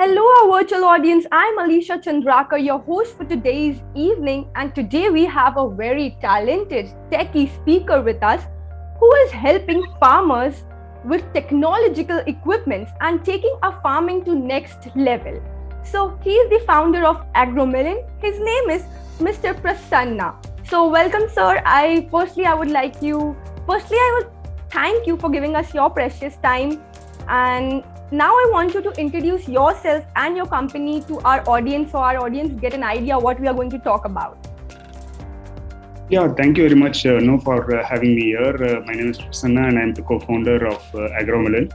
Hello, our virtual audience. I'm Alicia Chandrakar, your host for today's evening, and today we have a very talented techie speaker with us who is helping farmers with technological equipments and taking our farming to next level. So he is the founder of AgroMillion. His name is Mr. Prasanna. So welcome, sir. I would thank you for giving us your precious time, and now I want you to introduce yourself and your company to our audience so our audience get an idea what we are going to talk about. Yeah, thank you very much for having me here. My name is Prasanna and I'm the co-founder of AgroMillion.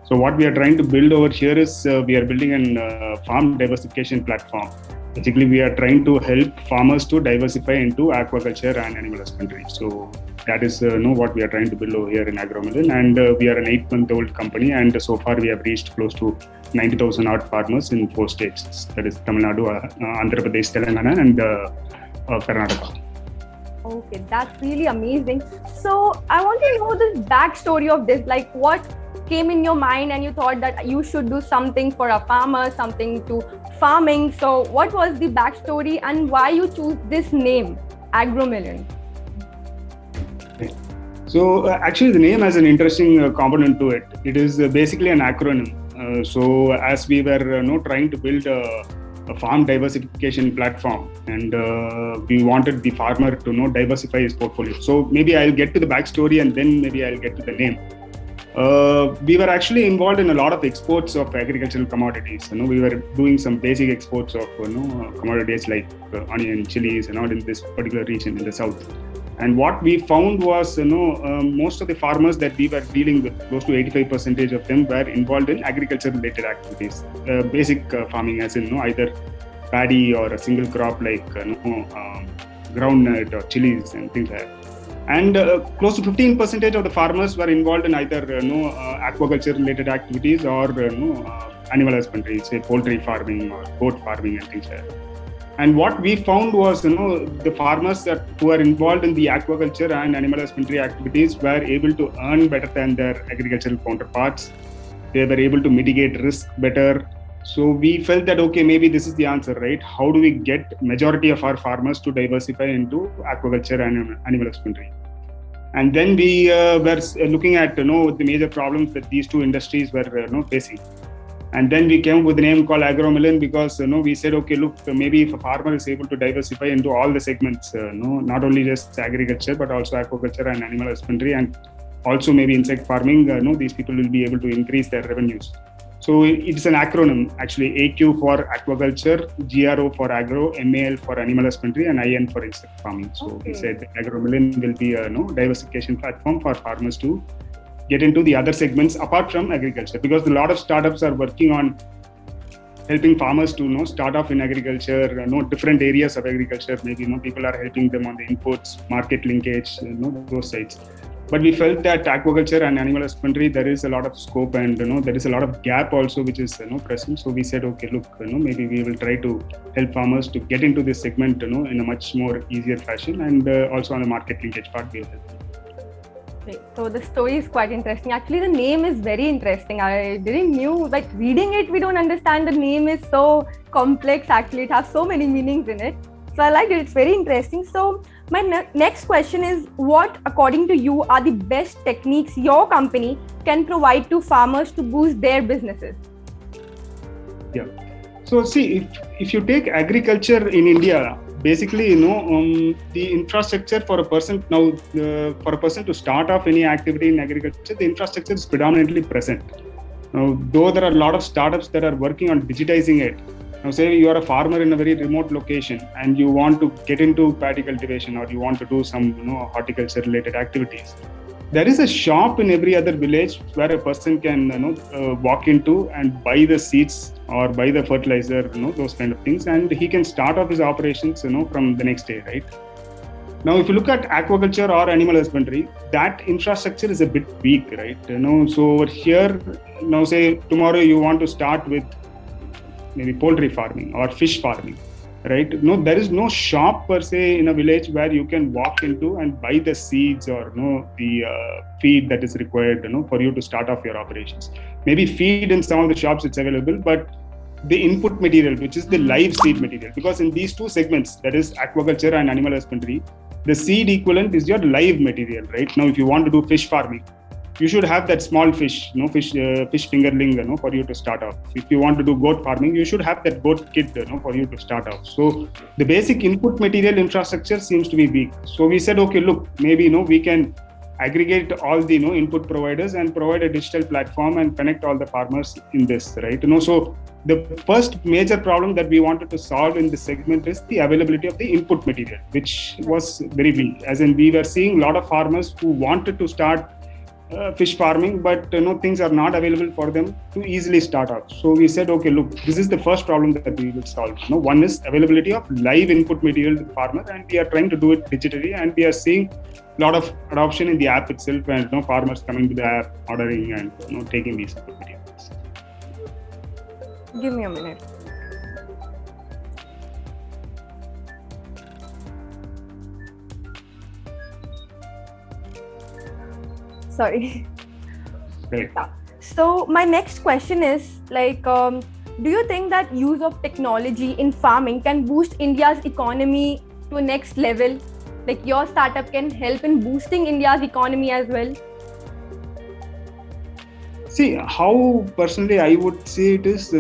So what we are trying to build over here is we are building an farm diversification platform. Basically, we are trying to help farmers to diversify into aquaculture and animal husbandry. So that is what we are trying to build over here in AgroMillion. And we are an 8-month-old company, and so far we have reached close to 90,000 odd farmers in 4 states. That is Tamil Nadu, Andhra Pradesh, Telangana, and Karnataka. Okay, that's really amazing. So I want to know the backstory of this. Like, what came in your mind and you thought that you should do something for a farmer, something to farming. So what was the backstory and why you choose this name, AgroMillion? So actually, the name has an interesting component to it. It is basically an acronym. So as we were trying to build a farm diversification platform, and we wanted the farmer to diversify his portfolio. So maybe I'll get to the backstory and then maybe I'll get to the name. We were actually involved in a lot of exports of agricultural commodities. We were doing some basic exports of commodities like onion, chilies, and all in this particular region in the south. And what we found was, most of the farmers that we were dealing with, close to 85% of them were involved in agriculture-related activities, basic farming, as in either paddy or a single crop like groundnut or chilies and things like that. And close to 15% of the farmers were involved in either aquaculture-related activities or animal husbandry, say poultry farming or goat farming and things like that. And what we found was, the farmers who are involved in the aquaculture and animal husbandry activities were able to earn better than their agricultural counterparts. They were able to mitigate risk better. So we felt that, okay, maybe this is the answer, right? How do we get majority of our farmers to diversify into aquaculture and animal husbandry? And then we were looking at, the major problems that these two industries were facing. And then we came with the name called AgroMillion because we said, okay, look, maybe if a farmer is able to diversify into all the segments, not only just agriculture but also aquaculture and animal husbandry, and also maybe insect farming, these people will be able to increase their revenues. So it's an acronym, actually: AQ for aquaculture, GRO for agro, MAL for animal husbandry, and IN for insect farming. So we said AgroMillion will be a diversification platform for farmers to get into the other segments apart from agriculture, because a lot of startups are working on helping farmers to start off in agriculture, different areas of agriculture. Maybe people are helping them on the inputs, market linkage, those sides. But we felt that aquaculture and animal husbandry, there is a lot of scope, and there is a lot of gap also which is present. So we said, okay, look, maybe we will try to help farmers to get into this segment, in a much more easier fashion, and also on the market linkage part we will help. So the story is quite interesting. Actually, the name is very interesting. I didn't knew, like reading it, we don't understand the name is so complex. Actually, it has so many meanings in it. So I like it. It's very interesting. So my next question is, what, according to you, are the best techniques your company can provide to farmers to boost their businesses? Yeah. So see, if you take agriculture in India, basically, the infrastructure for a person now, for a person to start off any activity in agriculture, the infrastructure is predominantly present. Now, though there are a lot of startups that are working on digitizing it. Now, say you are a farmer in a very remote location and you want to get into paddy cultivation, or you want to do some, horticulture related activities. There is a shop in every other village where a person can walk into and buy the seeds or buy the fertilizer, those kind of things, and he can start off his operations from the next day, right? Now, if you look at aquaculture or animal husbandry, that infrastructure is a bit weak, right? So over here, now say tomorrow you want to start with maybe poultry farming or fish farming, right? No, there is no shop per se in a village where you can walk into and buy the seeds or the feed that is required for you to start off your operations. Maybe feed in some of the shops it's available, but the input material, which is the live seed material. Because in these two segments, that is aquaculture and animal husbandry, the seed equivalent is your live material, right? Now, if you want to do fish farming, you should have that small fish, fish fingerling, for you to start off. If you want to do goat farming, you should have that goat kit, for you to start off. So the basic input material infrastructure seems to be weak. So we said, okay, look, maybe, we can aggregate all the input providers and provide a digital platform and connect all the farmers in this, right? So the first major problem that we wanted to solve in this segment is the availability of the input material, which was very weak. As in, we were seeing a lot of farmers who wanted to start fish farming, but things are not available for them to easily start off. So we said, okay, look, this is the first problem that we will solve. One is availability of live input material to the farmer, and we are trying to do it digitally, and we are seeing a lot of adoption in the app itself, and farmers coming to the app, ordering and taking these input materials. Give me a minute. Sorry. Right. So my next question is do you think that use of technology in farming can boost India's economy to a next level? Like your startup can help in boosting India's economy as well? See, how personally I would say it is,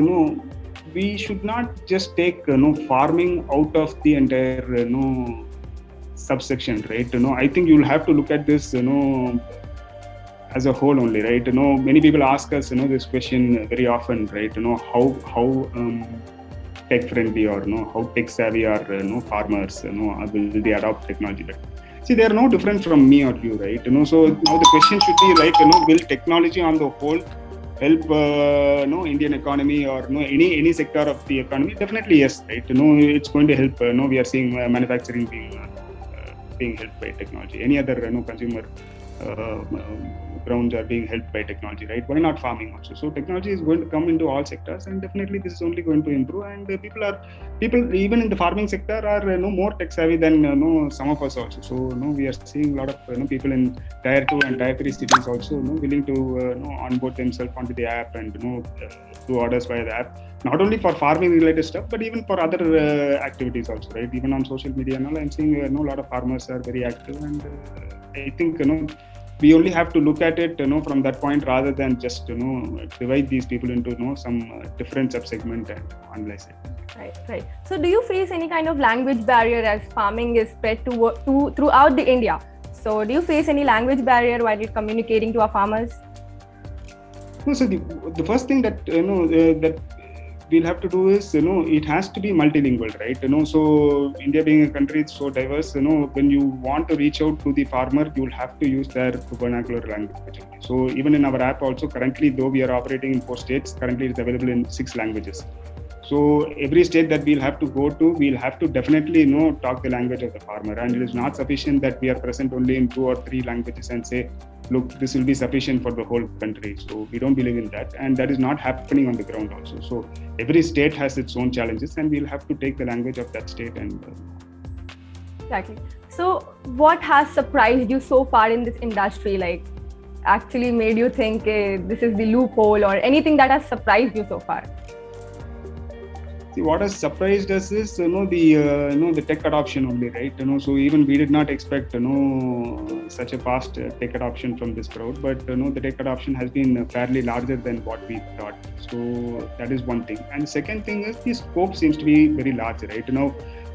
we should not just take farming out of the entire subsection, right? I think you'll have to look at this as a whole only, right? Many people ask us this question very often, right? How tech friendly or how tech savvy are farmers, will they adopt technology? But see, they are no different from me or you, right? So now the question should be like, will technology on the whole help Indian economy or any sector of the economy? Definitely yes, right? It's going to help. We are seeing manufacturing being helped by technology. Any other consumer grounds are being helped by technology, right? Why not farming also? So technology is going to come into all sectors, and definitely this is only going to improve. And people even in the farming sector are more tech savvy than some of us also. So we are seeing a lot of people in tier 2 and tier 3 cities also willing to onboard themselves onto the app and do orders via the app. Not only for farming related stuff, but even for other activities also, right? Even on social media and all, I'm seeing a lot of farmers are very active, and I think we only have to look at it from that point rather than just divide these people into some different subsegment and analyze it. Right. So do you face any kind of language barrier as farming is spread to throughout the India? So do you face any language barrier while you're communicating to our farmers? No, so the first thing that that we'll have to do is it has to be multilingual, right? So India being a country, it's so diverse. When you want to reach out to the farmer, you'll have to use their vernacular language. So even in our app also, currently, though we are operating in 4 states, currently it's available in 6 languages. So every state that we'll have to go to, we'll have to definitely talk the language of the farmer, and it is not sufficient that we are present only in 2 or 3 languages and say, look, this will be sufficient for the whole country. So we don't believe in that, and that is not happening on the ground also. So every state has its own challenges, and we'll have to take the language of that state. And Exactly. So what has surprised you so far in this industry? Like actually made you think this is the loophole, or anything that has surprised you so far? See, what has surprised us is the tech adoption only, right? So even we did not expect such a fast tech adoption from this crowd, but the tech adoption has been fairly larger than what we thought. So that is one thing. And second thing is the scope seems to be very large, right?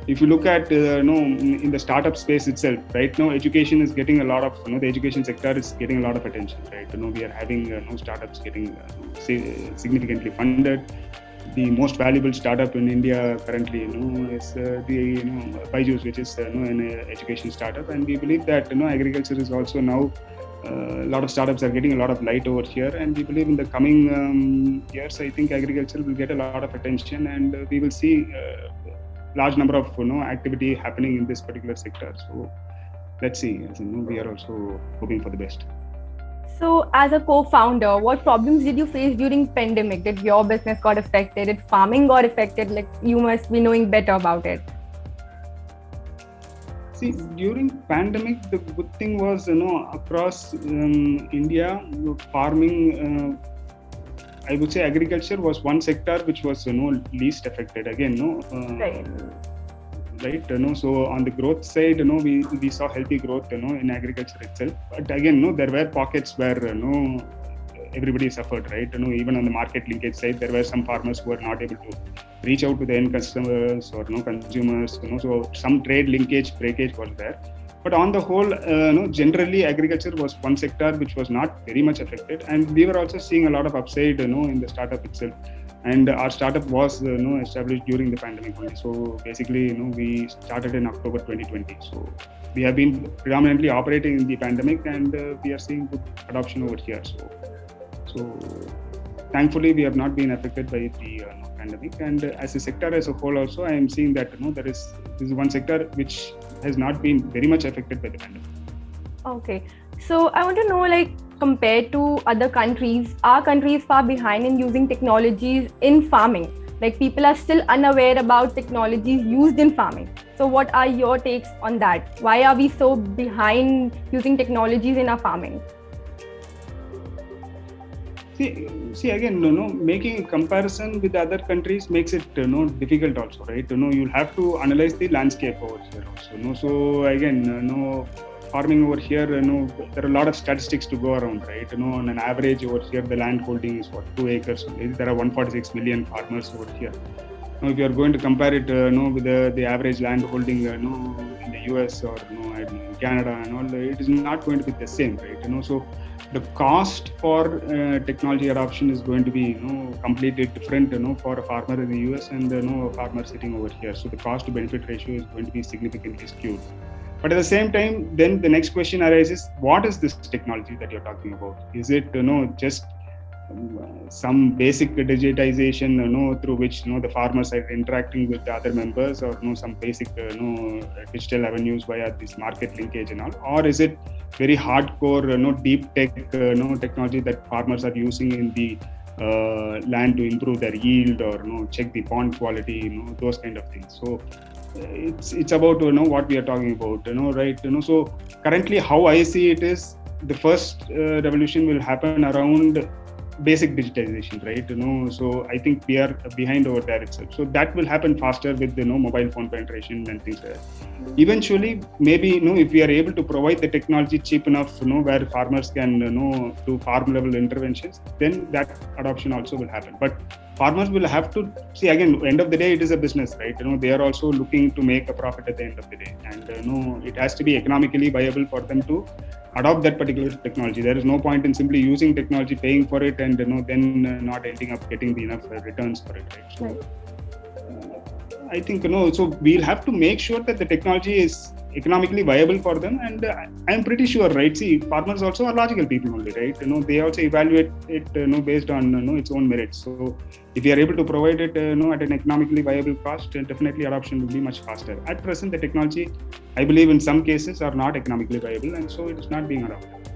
If you look at in the startup space itself, right now education is getting a lot of the education sector is getting a lot of attention, right? We are having startups getting significantly funded. The most valuable startup in India currently is the Byju's, which is an education startup, and we believe that agriculture is also now a lot of startups are getting a lot of light over here, and we believe in the coming years, I think agriculture will get a lot of attention, and we will see large number of activity happening in this particular sector. So let's see. We are also hoping for the best. So as a co-founder, what problems did you face during pandemic? Did your business got affected? Did farming got affected? Like you must be knowing better about it. See, during pandemic, the good thing was across India, farming I would say agriculture was one sector which was least affected. Again, Right. right. So on the growth side, we saw healthy growth, in agriculture itself. But again, there were pockets where everybody suffered, right? Even on the market linkage side, there were some farmers who were not able to reach out to the end customers or consumers. So some trade linkage breakage was there. But on the whole, generally agriculture was one sector which was not very much affected, and we were also seeing a lot of upside, in the startup itself. And our startup was, established during the pandemic only. So basically, we started in October 2020. So we have been predominantly operating in the pandemic, and we are seeing good adoption over here. So thankfully, we have not been affected by the pandemic. And as a sector as a whole, also, I am seeing that this is one sector which has not been very much affected by the pandemic. Okay. So I want to know, like, compared to other countries, our country is far behind in using technologies in farming. Like, people are still unaware about technologies used in farming. So what are your takes on that? Why are we so behind using technologies in our farming? See again, making a comparison with other countries makes it difficult also, right? You'll have to analyze the landscape over here also. So again, farming over here, there are a lot of statistics to go around, right? On an average over here, the land holding is 2 acres. There are 146 million farmers over here. Now, if you are going to compare it, with the average land holding, in the US or in Canada and all, it is not going to be the same, right? So the cost for technology adoption is going to be, completely different, for a farmer in the US and a farmer sitting over here. So the cost to benefit ratio is going to be significantly skewed. But at the same time, then the next question arises: what is this technology that you're talking about? Is it, just some basic digitization, through which the farmers are interacting with the other members, or some basic digital avenues via this market linkage and all, or is it very hardcore deep tech technology that farmers are using in the land to improve their yield or check the pond quality, those kind of things. So it's about what we are talking about, right? So currently, how I see it is, the first revolution will happen around basic digitization, right? So I think we are behind over there itself. So that will happen faster with mobile phone penetration and things like that. Eventually, maybe if we are able to provide the technology cheap enough, where farmers can do farm level interventions, then that adoption also will happen. But farmers will have to see, again, end of the day, it is a business, right? They are also looking to make a profit at the end of the day, and it has to be economically viable for them to adopt that particular technology. There is no point in simply using technology, paying for it, and then not ending up getting the enough returns for it, right? So I think so we'll have to make sure that the technology is economically viable for them, and I'm pretty sure, right? See, farmers also are logical people only, right? They also evaluate it based on its own merits. So if we are able to provide it at an economically viable cost, definitely adoption will be much faster. At present, the technology, I believe, in some cases are not economically viable, and so it is not being adopted.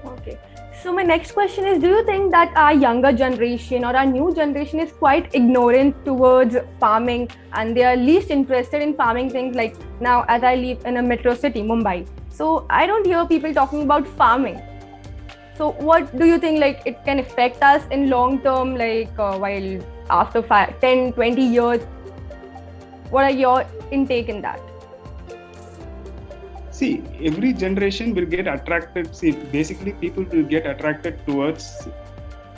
Okay. So my next question is, do you think that our younger generation or our new generation is quite ignorant towards farming, and they are least interested in farming things? Like, now, as I live in a metro city, Mumbai, so I don't hear people talking about farming. So what do you think, like, it can affect us in long term, like while after 5, 10, 20 years? What are your intake in that? See, every generation will get attracted. See, basically, people will get attracted towards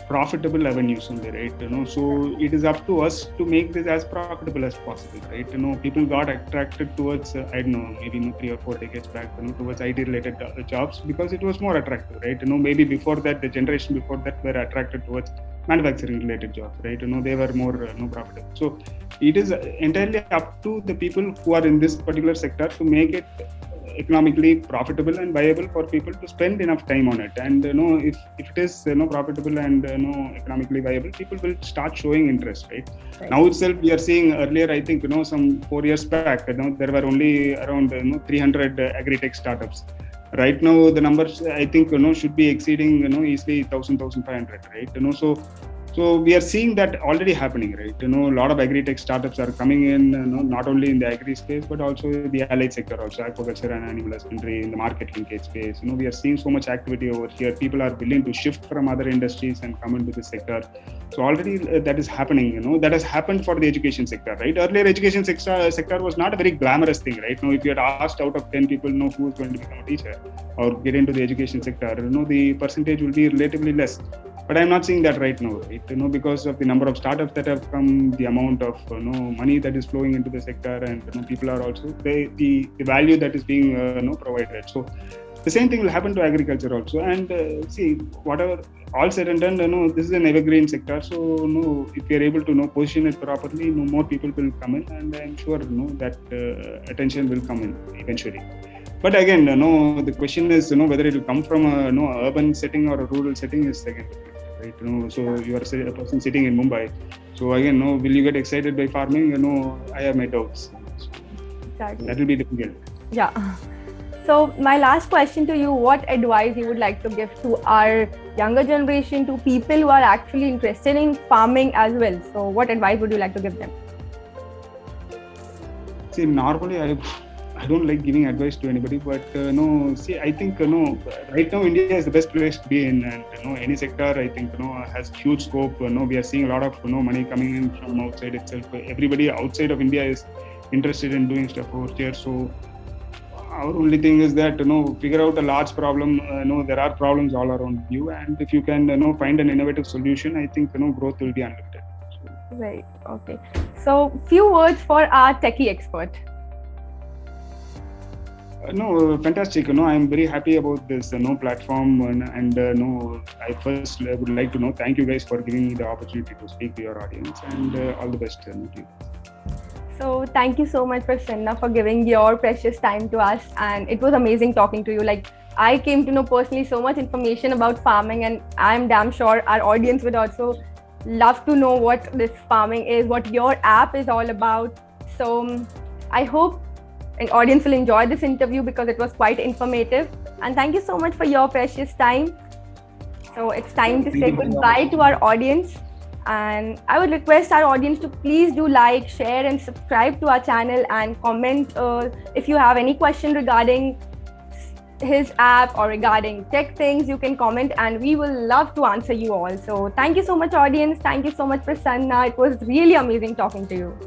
profitable avenues only, right? So it is up to us to make this as profitable as possible, right? People got attracted towards, I don't know, maybe 3 or 4 decades back, towards IT-related jobs because it was more attractive, right? Maybe before that, the generation before that were attracted towards manufacturing-related jobs, right? They were more profitable. So it is entirely up to the people who are in this particular sector to make it economically profitable and viable for people to spend enough time on it. And if it is profitable and economically viable, people will start showing interest, right? Now itself, we are seeing, earlier, I think some 4 years back, there were only around 300 agri-tech startups. Right now, the numbers, I think should be exceeding easily 1,000, 1,500, right? So we are seeing that already happening, right? A lot of agri-tech startups are coming in, not only in the agri space, but also the allied sector, also aquaculture and animal husbandry, in the market linkage space. We are seeing so much activity over here. People are willing to shift from other industries and come into this sector. So already that is happening. That has happened for the education sector, right? Earlier, education sector was not a very glamorous thing, right? If you had asked out of 10 people, who is going to become a teacher or get into the education sector, the percentage will be relatively less. But I'm not seeing that right now, right? Because of the number of startups that have come, the amount of money that is flowing into the sector, and people are also the value that is being provided. So the same thing will happen to agriculture also. And see, whatever all said and done, this is an evergreen sector. So if we are able to position it properly, more people will come in, and I'm sure that attention will come in eventually. But again, the question is, whether it will come from a urban setting or a rural setting is second, right? So you are a person sitting in Mumbai. So again, will you get excited by farming? I have my doubts. Exactly. That will be difficult. Yeah. So my last question to you: what advice you would like to give to our younger generation, to people who are actually interested in farming as well? So what advice would you like to give them? See, normally I don't like giving advice to anybody, but I think right now India is the best place to be in, and any sector I think has huge scope. We are seeing a lot of money coming in from outside itself. Everybody outside of India is interested in doing stuff over here. So our only thing is that figure out a large problem. There are problems all around you, and if you can find an innovative solution, I think growth will be unlimited. Right. Okay. So few words for our techie expert. Fantastic. I'm very happy about this platform, and I first would like to thank you guys for giving me the opportunity to speak to your audience, and all the best to you. So thank you so much, Prasanna, for giving your precious time to us, and it was amazing talking to you. Like, I came to know personally so much information about farming, and I'm damn sure our audience would also love to know what this farming is, what your app is all about. So I hope an audience will enjoy this interview because it was quite informative. And thank you so much for your precious time. So it's time to say goodbye to our audience. And I would request our audience to please do like, share, and subscribe to our channel, and comment if you have any question regarding his app or regarding tech things. You can comment, and we will love to answer you all. So thank you so much, audience. Thank you so much, Prasanna. It was really amazing talking to you.